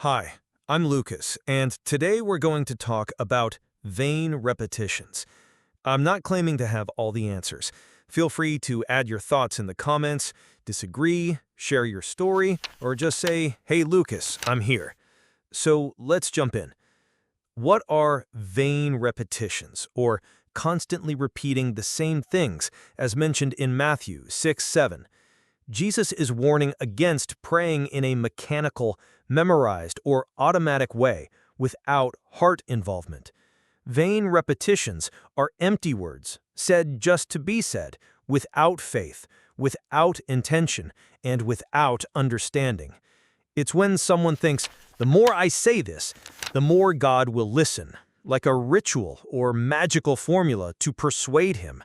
Hi, I'm Lucas, and today we're going to talk about vain repetitions. I'm not claiming to have all the answers. Feel free to add your thoughts in the comments, disagree, share your story, or just say, "Hey Lucas, I'm here." So let's jump in. What are vain repetitions, or constantly repeating the same things, as mentioned in Matthew 6:7? Jesus is warning against praying in a mechanical, memorized, or automatic way without heart involvement. Vain repetitions are empty words, said just to be said, without faith, without intention, and without understanding. It's when someone thinks, the more I say this, the more God will listen, like a ritual or magical formula to persuade him.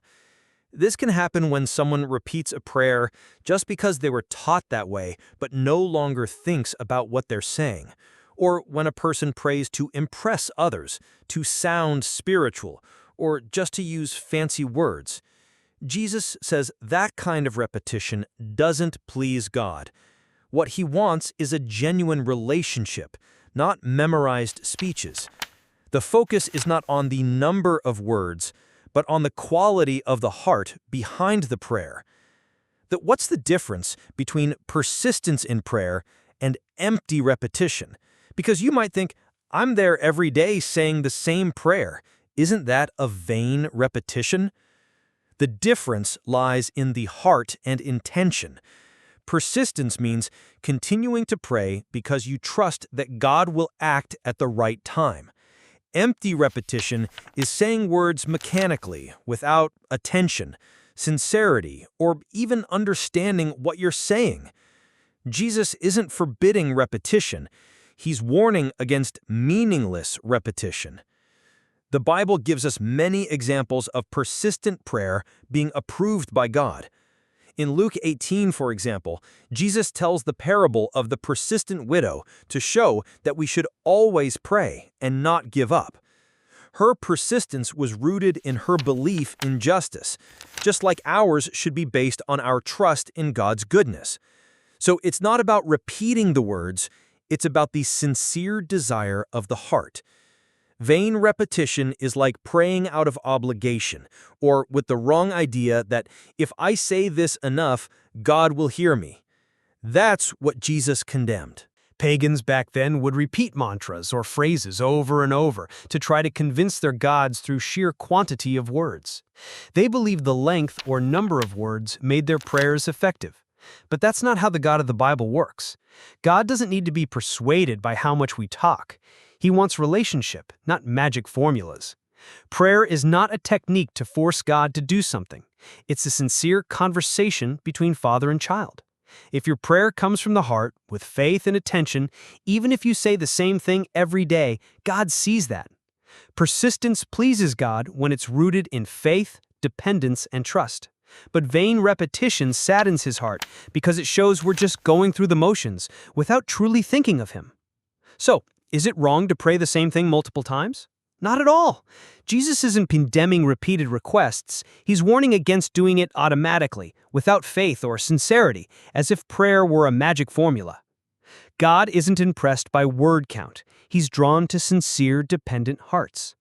This can happen when someone repeats a prayer just because they were taught that way but no longer thinks about what they're saying, or when a person prays to impress others, to sound spiritual, or just to use fancy words. Jesus says that kind of repetition doesn't please God. What he wants is a genuine relationship, not memorized speeches. The focus is not on the number of words, but on the quality of the heart behind the prayer. What's the difference between persistence in prayer and empty repetition? Because you might think, I'm there every day saying the same prayer. Isn't that a vain repetition? The difference lies in the heart and intention. Persistence means continuing to pray because you trust that God will act at the right time. Empty repetition is saying words mechanically, without attention, sincerity, or even understanding what you're saying. Jesus isn't forbidding repetition. He's warning against meaningless repetition. The Bible gives us many examples of persistent prayer being approved by God. In Luke 18, for example, Jesus tells the parable of the persistent widow to show that we should always pray and not give up. Her persistence was rooted in her belief in justice, just like ours should be based on our trust in God's goodness. So it's not about repeating the words, it's about the sincere desire of the heart. Vain repetition is like praying out of obligation, or with the wrong idea that if I say this enough, God will hear me. That's what Jesus condemned. Pagans back then would repeat mantras or phrases over and over to try to convince their gods through sheer quantity of words. They believed the length or number of words made their prayers effective. But that's not how the God of the Bible works. God doesn't need to be persuaded by how much we talk. He wants relationship, not magic formulas. Prayer is not a technique to force God to do something. It's a sincere conversation between father and child. If your prayer comes from the heart, with faith and attention, even if you say the same thing every day, God sees that. Persistence pleases God when it's rooted in faith, dependence, and trust. But vain repetition saddens his heart because it shows we're just going through the motions without truly thinking of him. So, is it wrong to pray the same thing multiple times? Not at all. Jesus isn't condemning repeated requests. He's warning against doing it automatically, without faith or sincerity, as if prayer were a magic formula. God isn't impressed by word count. He's drawn to sincere, dependent hearts.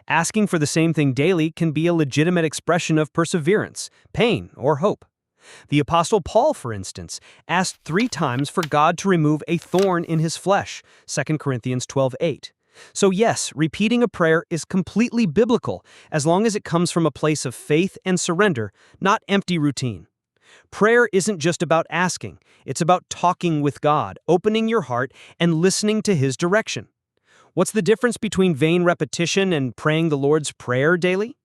Asking for the same thing daily can be a legitimate expression of perseverance, pain, or hope. The Apostle Paul, for instance, asked 3 times for God to remove a thorn in his flesh, 2 Corinthians 12:8. So yes, repeating a prayer is completely biblical as long as it comes from a place of faith and surrender, not empty routine. Prayer isn't just about asking, it's about talking with God, opening your heart, and listening to his direction. What's the difference between vain repetition and praying the Lord's Prayer daily?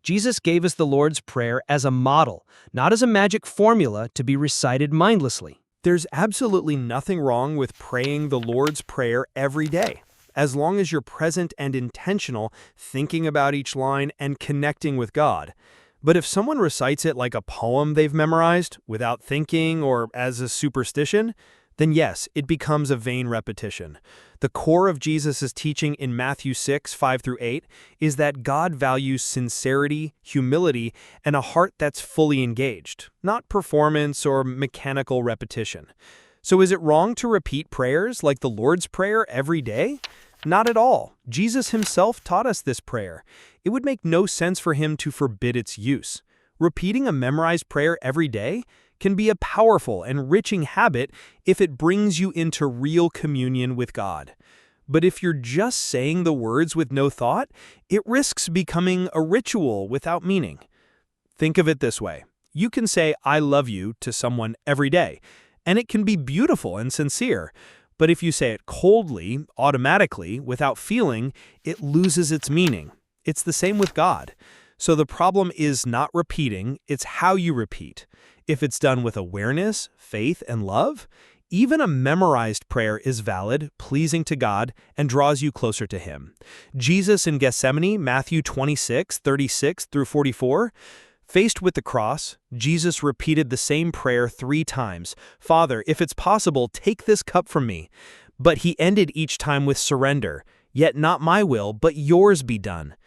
Jesus gave us the Lord's Prayer as a model, not as a magic formula to be recited mindlessly. There's absolutely nothing wrong with praying the Lord's Prayer every day, as long as you're present and intentional, thinking about each line and connecting with God. But if someone recites it like a poem they've memorized, without thinking or as a superstition, then yes, it becomes a vain repetition. The core of Jesus' teaching in Matthew 6:5-8 is that God values sincerity, humility, and a heart that's fully engaged, not performance or mechanical repetition. So is it wrong to repeat prayers like the Lord's Prayer every day? Not at all. Jesus himself taught us this prayer. It would make no sense for him to forbid its use. Repeating a memorized prayer every day can be a powerful, enriching habit if it brings you into real communion with God. But if you're just saying the words with no thought, it risks becoming a ritual without meaning. Think of it this way. You can say, "I love you" to someone every day, and it can be beautiful and sincere. But if you say it coldly, automatically, without feeling, it loses its meaning. It's the same with God. So the problem is not repeating, it's how you repeat. If it's done with awareness, faith, and love, even a memorized prayer is valid, pleasing to God, and draws you closer to Him. Jesus in Gethsemane, Matthew 26:36-44, faced with the cross, Jesus repeated the same prayer 3 times. "Father, if it's possible, take this cup from me." But he ended each time with surrender. "Yet not my will, but yours be done."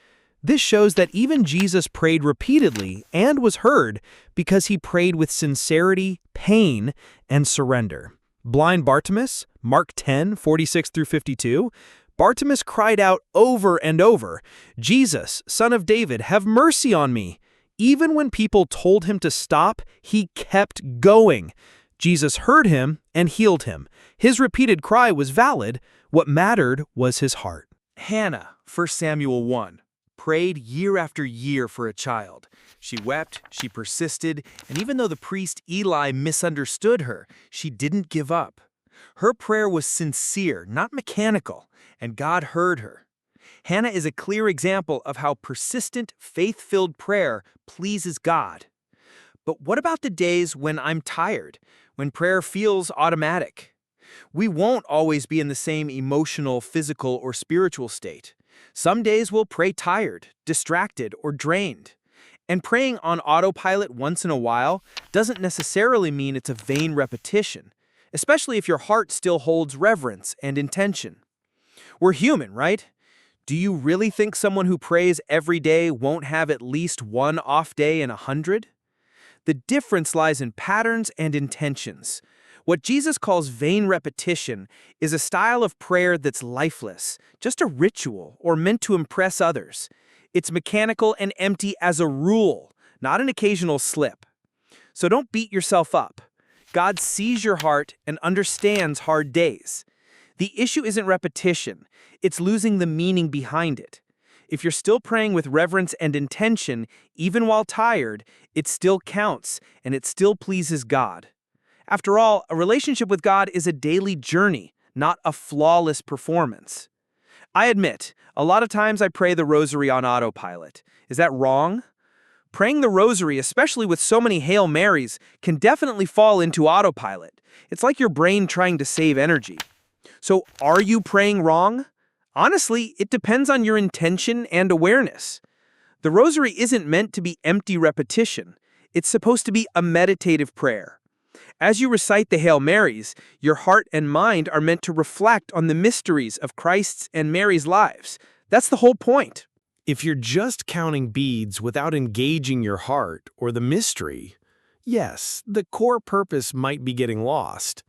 This shows that even Jesus prayed repeatedly and was heard because he prayed with sincerity, pain, and surrender. Blind Bartimaeus, Mark 10:46-52, Bartimaeus cried out over and over, "Jesus, Son of David, have mercy on me." Even when people told him to stop, he kept going. Jesus heard him and healed him. His repeated cry was valid. What mattered was his heart. Hannah, 1 Samuel 1, prayed year after year for a child. She wept, she persisted, and even though the priest Eli misunderstood her, she didn't give up. Her prayer was sincere, not mechanical, and God heard her. Hannah is a clear example of how persistent, faith-filled prayer pleases God. But what about the days when I'm tired, when prayer feels automatic? We won't always be in the same emotional, physical, or spiritual state. Some days we'll pray tired, distracted, or drained. And praying on autopilot once in a while doesn't necessarily mean it's a vain repetition, especially if your heart still holds reverence and intention. We're human, right? Do you really think someone who prays every day won't have at least one off day in 100? The difference lies in patterns and intentions. What Jesus calls vain repetition is a style of prayer that's lifeless, just a ritual or meant to impress others. It's mechanical and empty as a rule, not an occasional slip. So don't beat yourself up. God sees your heart and understands hard days. The issue isn't repetition, it's losing the meaning behind it. If you're still praying with reverence and intention, even while tired, it still counts and it still pleases God. After all, a relationship with God is a daily journey, not a flawless performance. I admit, a lot of times I pray the rosary on autopilot. Is that wrong? Praying the rosary, especially with so many Hail Marys, can definitely fall into autopilot. It's like your brain trying to save energy. So, are you praying wrong? Honestly, it depends on your intention and awareness. The rosary isn't meant to be empty repetition. It's supposed to be a meditative prayer. As you recite the Hail Marys, your heart and mind are meant to reflect on the mysteries of Christ's and Mary's lives. That's the whole point. If you're just counting beads without engaging your heart or the mystery, yes, the core purpose might be getting lost.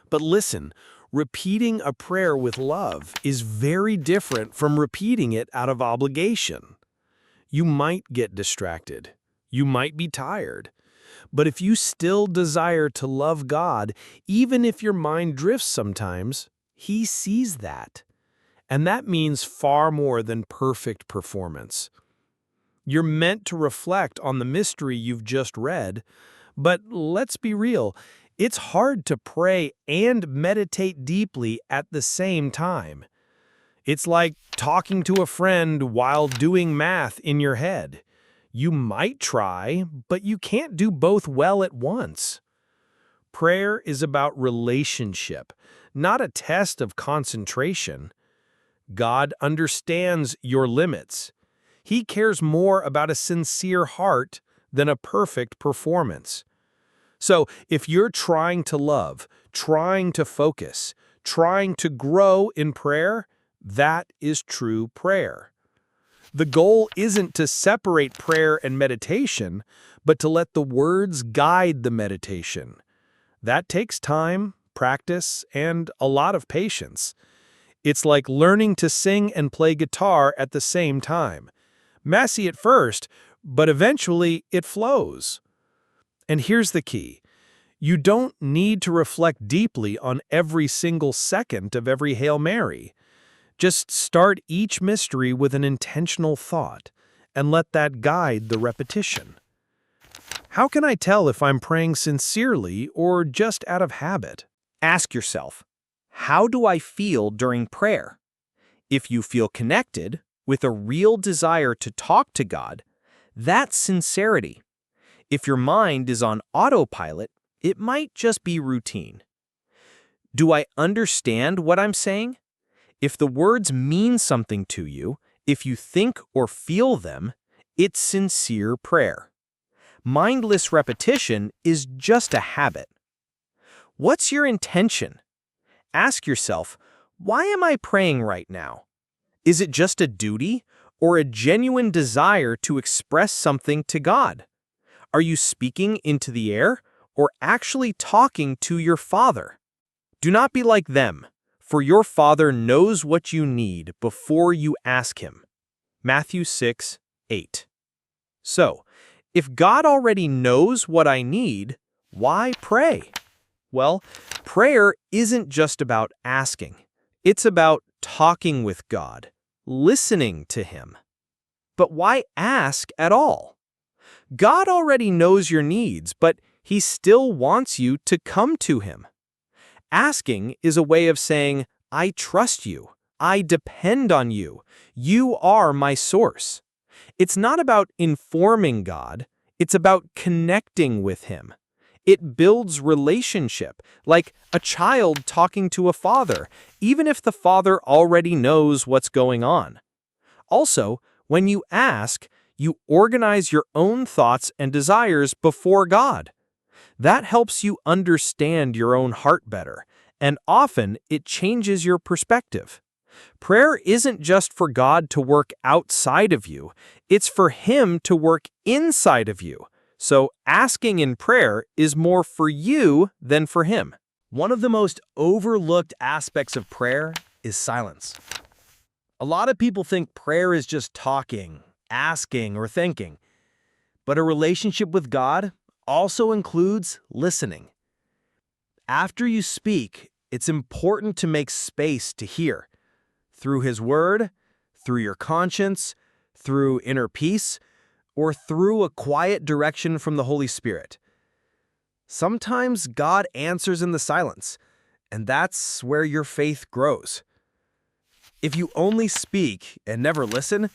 But listen, repeating a prayer with love is very different from repeating it out of obligation. You might get distracted. You might be tired. But if you still desire to love God, even if your mind drifts sometimes, He sees that. And that means far more than perfect performance. You're meant to reflect on the mystery you've just read, but let's be real, it's hard to pray and meditate deeply at the same time. It's like talking to a friend while doing math in your head. You might try, but you can't do both well at once. Prayer is about relationship, not a test of concentration. God understands your limits. He cares more about a sincere heart than a perfect performance. So, if you're trying to love, trying to focus, trying to grow in prayer, that is true prayer. The goal isn't to separate prayer and meditation, but to let the words guide the meditation. That takes time, practice and a lot of patience. It's like learning to sing and play guitar at the same time. Messy at first, but eventually it flows. And here's the key. You don't need to reflect deeply on every single second of every Hail Mary. Just start each mystery with an intentional thought, and let that guide the repetition. How can I tell if I'm praying sincerely or just out of habit? Ask yourself, how do I feel during prayer? If you feel connected, with a real desire to talk to God, that's sincerity. If your mind is on autopilot, it might just be routine. Do I understand what I'm saying? If the words mean something to you, if you think or feel them, it's sincere prayer. Mindless repetition is just a habit. What's your intention? Ask yourself, why am I praying right now? Is it just a duty or a genuine desire to express something to God? Are you speaking into the air or actually talking to your Father? Do not be like them, for your Father knows what you need before you ask Him. Matthew 6:8. So, if God already knows what I need, why pray? Well, prayer isn't just about asking. It's about talking with God, listening to Him. But why ask at all? God already knows your needs, but He still wants you to come to Him. Asking is a way of saying, I trust you. I depend on you. You are my source. It's not about informing God. It's about connecting with Him. It builds relationship, like a child talking to a father, even if the father already knows what's going on. Also, when you ask, you organize your own thoughts and desires before God. That helps you understand your own heart better, and often it changes your perspective. Prayer isn't just for God to work outside of you, it's for Him to work inside of you. So asking in prayer is more for you than for Him. One of the most overlooked aspects of prayer is silence. A lot of people think prayer is just talking, asking, or thinking. But a relationship with God also includes listening. After you speak, it's important to make space to hear. Through His Word, through your conscience, through inner peace, or through a quiet direction from the Holy Spirit. Sometimes God answers in the silence, and that's where your faith grows. If you only speak and never listen,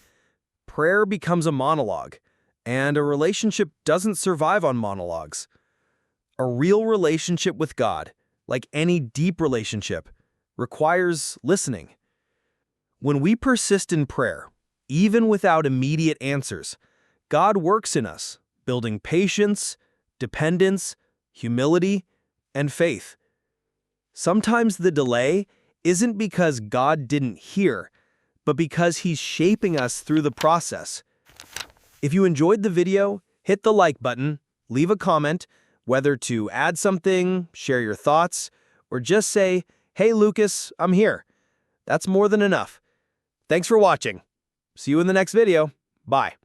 prayer becomes a monologue, and a relationship doesn't survive on monologues. A real relationship with God, like any deep relationship, requires listening. When we persist in prayer, even without immediate answers, God works in us, building patience, dependence, humility, and faith. Sometimes the delay isn't because God didn't hear, but because He's shaping us through the process. If you enjoyed the video, hit the like button, leave a comment, whether to add something, share your thoughts, or just say, "Hey Lucas, I'm here." That's more than enough. Thanks for watching. See you in the next video. Bye.